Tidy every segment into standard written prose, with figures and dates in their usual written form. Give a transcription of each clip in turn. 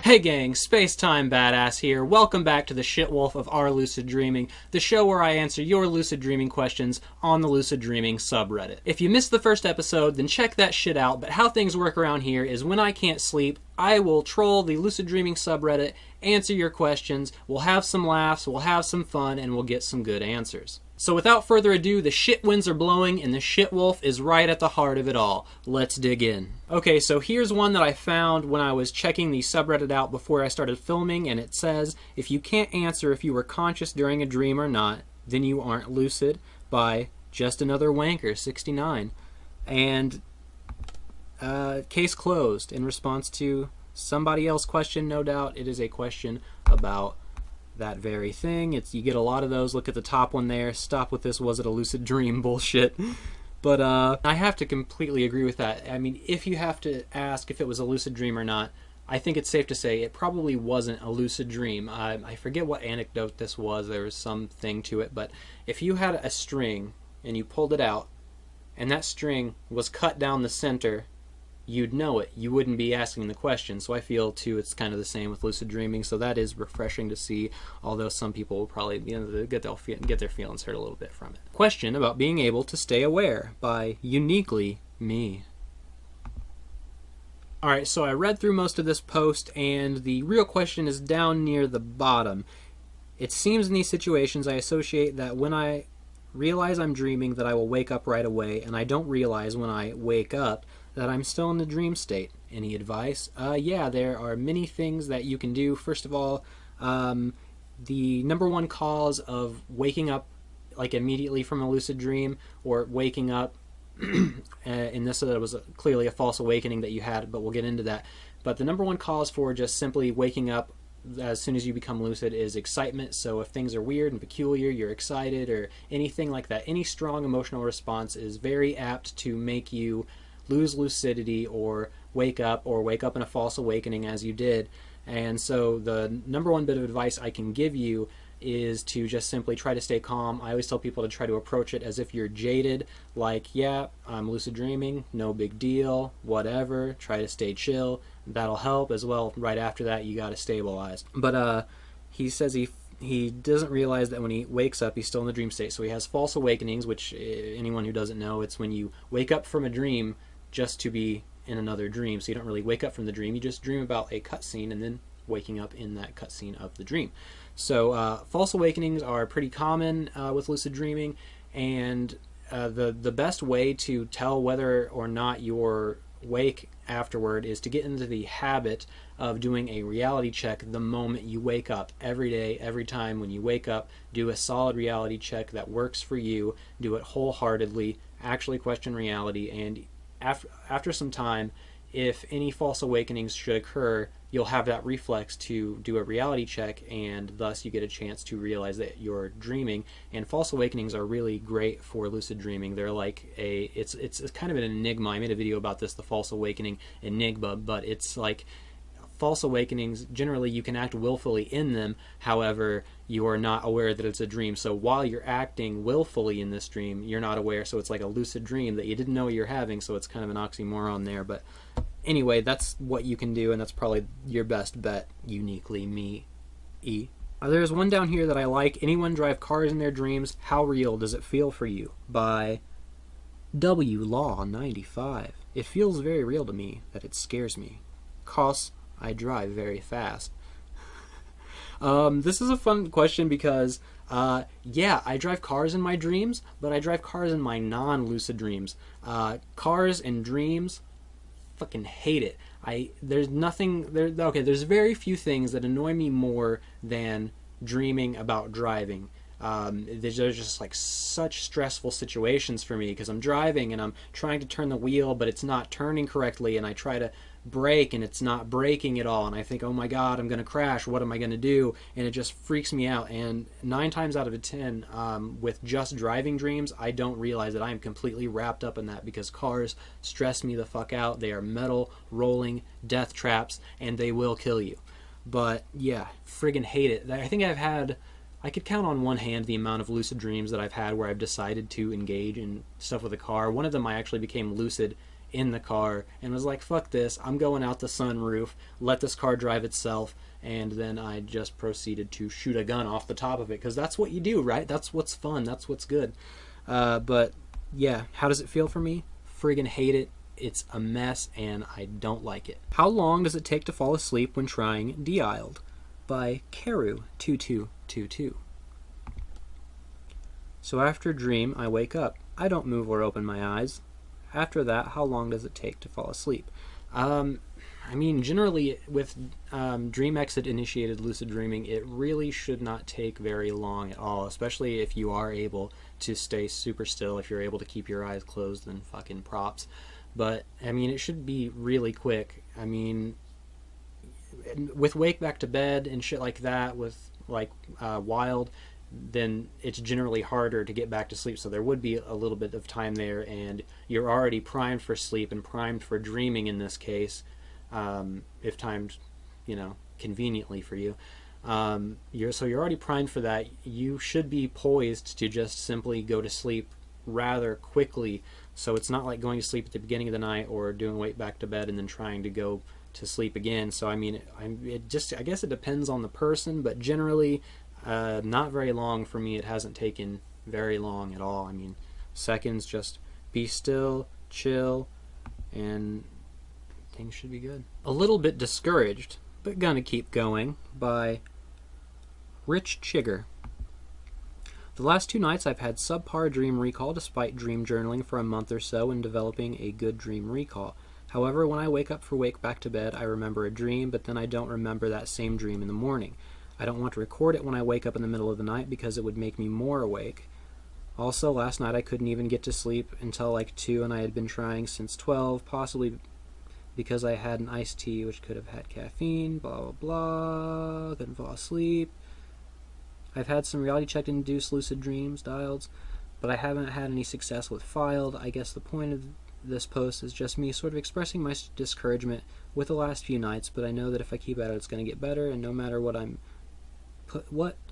Hey gang, Space-Time Badass here. Welcome back to the Shitwolf of our Lucid Dreaming, the show where I answer your lucid dreaming questions on the Lucid Dreaming subreddit. If you missed the first episode, then check that shit out, but how things work around here is when I can't sleep, I will troll the Lucid Dreaming subreddit, answer your questions, we'll have some laughs, we'll have some fun, and we'll get some good answers. So without further ado, the shit winds are blowing and the Shitwolf is right at the heart of it all. Let's dig in. Okay, so here's one that I found when I was checking the subreddit out before I started filming, and it says, if you can't answer if you were conscious during a dream or not, then you aren't lucid, by Just Another Wanker 69. And case closed. In response to somebody else's question, no doubt it is a question about that very thing. You get a lot of those. Look at the top one there. Stop with this "was it a lucid dream" bullshit. But I have to completely agree with that. I mean, if you have to ask if it was a lucid dream or not, I think it's safe to say it probably wasn't a lucid dream. I forget what anecdote this was. There was something to it. But if you had a string and you pulled it out and that string was cut down the center, you'd know it. You wouldn't be asking the question. So I feel, too, it's kind of the same with lucid dreaming. So that is refreshing to see, although some people will probably get their feelings hurt a little bit from it. Question about being able to stay aware, by Uniquely Me. Alright, so I read through most of this post, and the real question is down near the bottom. It seems in these situations I associate that when I realize I'm dreaming that I will wake up right away, and I don't realize when I wake up that I'm still in the dream state. Any advice? Yeah, there are many things that you can do. First of all, the number one cause of waking up like immediately from a lucid dream, or waking up in this, it was clearly a false awakening that you had, but we'll get into that. But the number one cause for just simply waking up as soon as you become lucid is excitement. So if things are weird and peculiar, you're excited, or anything like that, any strong emotional response is very apt to make you lose lucidity or wake up in a false awakening as you did. And so the number one bit of advice I can give you is to just simply try to stay calm. I always tell people to try to approach it as if you're jaded, like, yeah, I'm lucid dreaming, no big deal, whatever, try to stay chill. That'll help as well. Right after that, you got to stabilize. But he says he doesn't realize that when he wakes up, he's still in the dream state. So he has false awakenings, which anyone who doesn't know, it's when you wake up from a dream just to be in another dream. So you don't really wake up from the dream, you just dream about a cutscene and then waking up in that cutscene of the dream. So false awakenings are pretty common with lucid dreaming, and the best way to tell whether or not you're awake afterward is to get into the habit of doing a reality check the moment you wake up. Every day, every time when you wake up, do a solid reality check that works for you. Do it wholeheartedly, actually question reality, and after some time, if any false awakenings should occur, you'll have that reflex to do a reality check, and thus you get a chance to realize that you're dreaming. And false awakenings are really great for lucid dreaming. They're like it's kind of an enigma. I made a video about this, the false awakening enigma, but it's like false awakenings, generally you can act willfully in them, however you are not aware that it's a dream. So while you're acting willfully in this dream, you're not aware, so it's like a lucid dream that you didn't know you're having, so it's kind of an oxymoron there. But anyway, that's what you can do, and that's probably your best bet. Uniquely Me. There's one down here that I like. Anyone drive cars in their dreams? How real does it feel for you? By W Law 95. It feels very real to me that it scares me, 'cause I drive very fast. This is a fun question because, yeah, I drive cars in my dreams, but I drive cars in my non-lucid dreams. Cars and dreams, fucking hate it. There's very few things that annoy me more than dreaming about driving. There's just like such stressful situations for me because I'm driving and I'm trying to turn the wheel, but it's not turning correctly, and I try to brake and it's not braking at all, and I think, oh my god, I'm gonna crash, what am I gonna do? And it just freaks me out. And 9 times out of 10 with just driving dreams, I don't realize that I am completely wrapped up in that, because cars stress me the fuck out. They are metal rolling death traps and they will kill you. But yeah, friggin' hate it. I think I could count on one hand the amount of lucid dreams that I've had where I've decided to engage in stuff with a car. One of them I actually became lucid in the car and was like, fuck this, I'm going out the sunroof, let this car drive itself, and then I just proceeded to shoot a gun off the top of it, because that's what you do, right? That's what's fun, that's what's good. But yeah, how does it feel for me? Friggin' hate it. It's a mess, and I don't like it. How long does it take to fall asleep when trying De-Isled? By Karu2222. So after a dream, I wake up. I don't move or open my eyes. After that, how long does it take to fall asleep? I mean, generally, with dream exit initiated lucid dreaming, it really should not take very long at all, especially if you are able to stay super still. If you're able to keep your eyes closed, then fucking props. But, I mean, it should be really quick. I mean, with wake back to bed and shit like that, with, like, wild, then it's generally harder to get back to sleep. So there would be a little bit of time there, and you're already primed for sleep and primed for dreaming in this case, if timed, you know, conveniently for you. You're already primed for that. You should be poised to just simply go to sleep rather quickly. So it's not like going to sleep at the beginning of the night or doing wake back to bed and then trying to go to sleep again. So I mean, I guess it depends on the person, but generally, not very long for me. It hasn't taken very long at all. I mean, seconds. Just be still, chill, and things should be good. A little bit discouraged, but gonna keep going, by Rich Chigger. The last 2 nights I've had subpar dream recall despite dream journaling for a month or so and developing a good dream recall. However, when I wake up for wake back to bed, I remember a dream, but then I don't remember that same dream in the morning. I don't want to record it when I wake up in the middle of the night because it would make me more awake. Also, last night I couldn't even get to sleep until like 2, and I had been trying since 12, possibly because I had an iced tea which could have had caffeine, blah blah blah, couldn't fall asleep. I've had some reality check induced lucid dreams, dials, but I haven't had any success with filed. I guess the point of this post is just me sort of expressing my discouragement with the last few nights, but I know that if I keep at it, it's going to get better, and no matter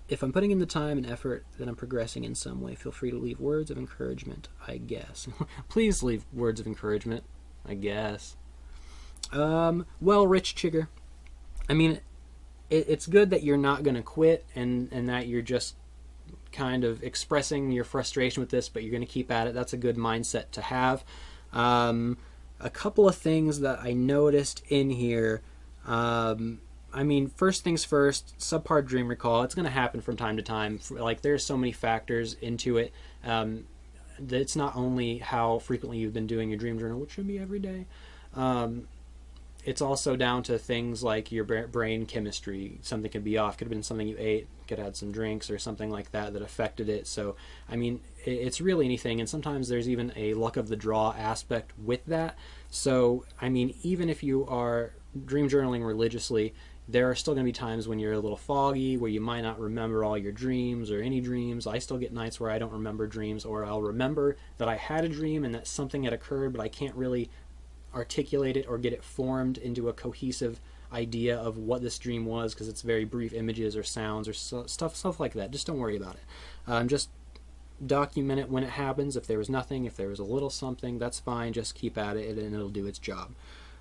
if I'm putting in the time and effort, then I'm progressing in some way. Feel free to leave words of encouragement, I guess. Please leave words of encouragement, I guess. Well, Rich Chigger, I mean, it's good that you're not going to quit and that you're just kind of expressing your frustration with this, but you're going to keep at it. That's a good mindset to have. A couple of things that I noticed in here. I mean, first things first, subpar dream recall. It's going to happen from time to time. Like, there's so many factors into it. It's not only how frequently you've been doing your dream journal, which should be every day. It's also down to things like your brain chemistry. Something could be off. Could have been something you ate. Could have had some drinks or something like that that affected it. So, I mean, it's really anything. And sometimes there's even a luck of the draw aspect with that. So, I mean, even if you are dream journaling religiously, there are still going to be times when you're a little foggy, where you might not remember all your dreams or any dreams. I still get nights where I don't remember dreams, or I'll remember that I had a dream and that something had occurred, but I can't really articulate it or get it formed into a cohesive idea of what this dream was, because it's very brief images or sounds or stuff like that. Just don't worry about it. Just document it when it happens. If there was nothing, if there was a little something, that's fine. Just keep at it and it'll do its job.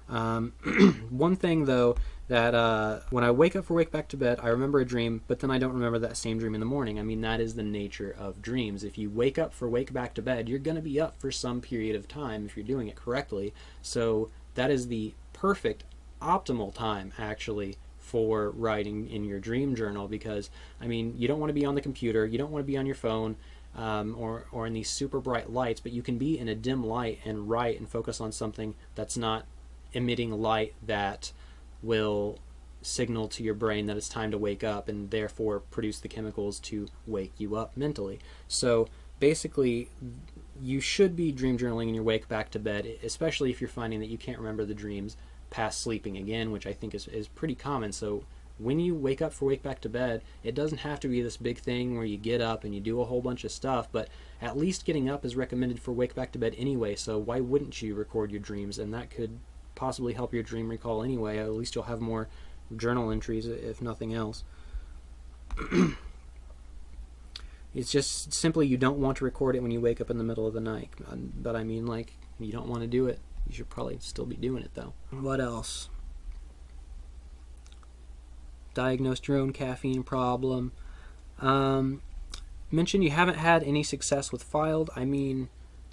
One thing though, that when I wake up for wake back to bed, I remember a dream, but then I don't remember that same dream in the morning. I mean, that is the nature of dreams. If you wake up for wake back to bed, you're going to be up for some period of time if you're doing it correctly. So that is the perfect, optimal time, actually, for writing in your dream journal, because, I mean, you don't want to be on the computer, you don't want to be on your phone, or in these super bright lights, but you can be in a dim light and write and focus on something that's not emitting light that will signal to your brain that it's time to wake up, and therefore produce the chemicals to wake you up mentally. So basically, you should be dream journaling in your wake back to bed, especially if you're finding that you can't remember the dreams past sleeping again, which I think is pretty common. So when you wake up for wake back to bed, it doesn't have to be this big thing where you get up and you do a whole bunch of stuff, but at least getting up is recommended for wake back to bed anyway, so why wouldn't you record your dreams? And that could possibly help your dream recall anyway. At least you'll have more journal entries, if nothing else. It's just simply you don't want to record it when you wake up in the middle of the night. But I mean, like, you don't want to do it. You should probably still be doing it, though. What else? Diagnosed your own caffeine problem. Mentioned you haven't had any success with Filed. I mean,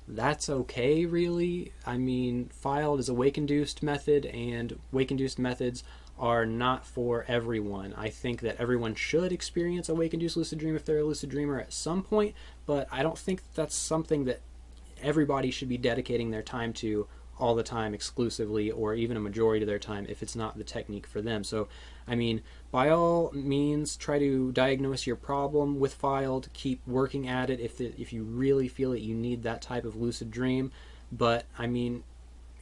that's okay, really. I mean, Filed is a wake-induced method, and wake-induced methods are not for everyone. I think that everyone should experience a wake-induced lucid dream if they're a lucid dreamer at some point, but I don't think that's something that everybody should be dedicating their time to all the time exclusively, or even a majority of their time if it's not the technique for them. So, I mean, by all means, try to diagnose your problem with Filed. Keep working at it if you really feel that you need that type of lucid dream. But, I mean,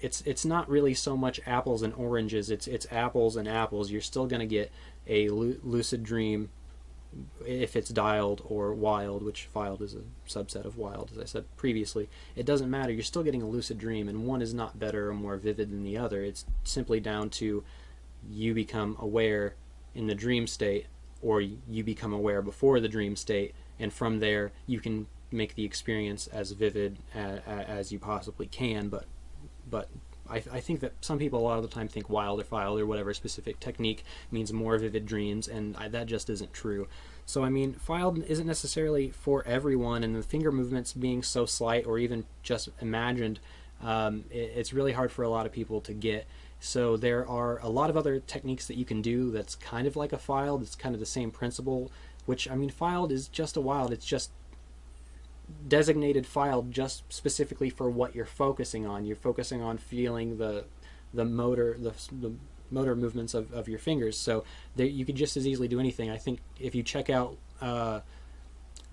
it's not really so much apples and oranges. It's apples and apples. You're still going to get a lucid dream if it's dialed or wild, which Filed is a subset of wild, as I said previously. It doesn't matter. You're still getting a lucid dream, and one is not better or more vivid than the other. It's simply down to you become aware in the dream state, or you become aware before the dream state, and from there you can make the experience as vivid as you possibly can. But I think that some people a lot of the time think wild or Filed or whatever specific technique means more vivid dreams, and that just isn't true. So, I mean, Filed isn't necessarily for everyone, and the finger movements being so slight or even just imagined, it's really hard for a lot of people to get. So there are a lot of other techniques that you can do that's kind of like a Filed. It's kind of the same principle, which, I mean, Filed is just a wild. It's just designated Filed just specifically for what you're focusing on. You're focusing on feeling the motor movements of your fingers. So you could just as easily do anything. I think if you check out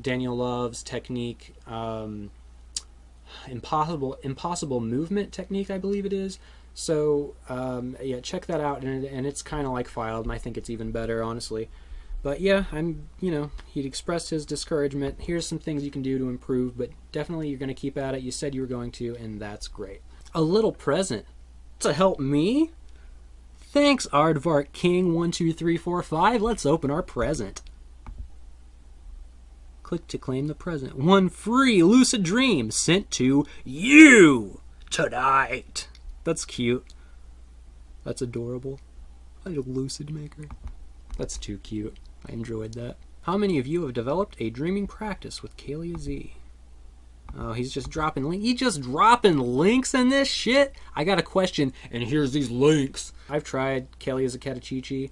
Daniel Love's technique, impossible movement technique, I believe it is. So yeah, check that out, and it's kind of like Filed, and I think it's even better, honestly. But yeah, he'd expressed his discouragement. Here's some things you can do to improve, but definitely you're going to keep at it. You said you were going to, and that's great. A little present to help me? Thanks, Aardvark King 12345. Let's open our present. Click to claim the present. One free lucid dream sent to you tonight. That's cute. That's adorable. I'm a lucid maker. That's too cute. I enjoyed that. How many of you have developed a dreaming practice with Kalia Z? Oh, he's just dropping links. He's just dropping links in this shit? I got a question, and here's these links. I've tried Kalia Zakatachichi.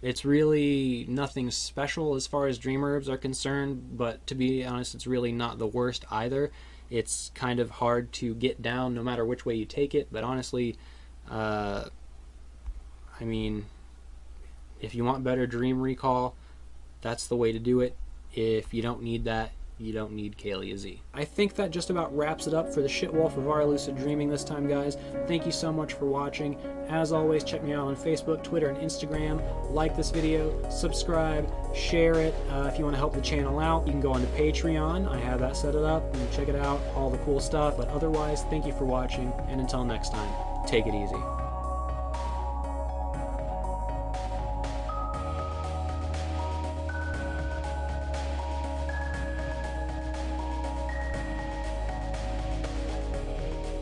It's really nothing special as far as dream herbs are concerned, but to be honest, it's really not the worst either. It's kind of hard to get down no matter which way you take it, but honestly, I mean, if you want better dream recall, that's the way to do it. If you don't need that, you don't need Kalia Z. I think that just about wraps it up for the Shitwolf of our lucid dreaming this time, guys. Thank you so much for watching. As always, check me out on Facebook, Twitter, and Instagram. Like this video, subscribe, share it. If you want to help the channel out, you can go on to Patreon. I have that set up. You can check it out, all the cool stuff. But otherwise, thank you for watching, and until next time, take it easy.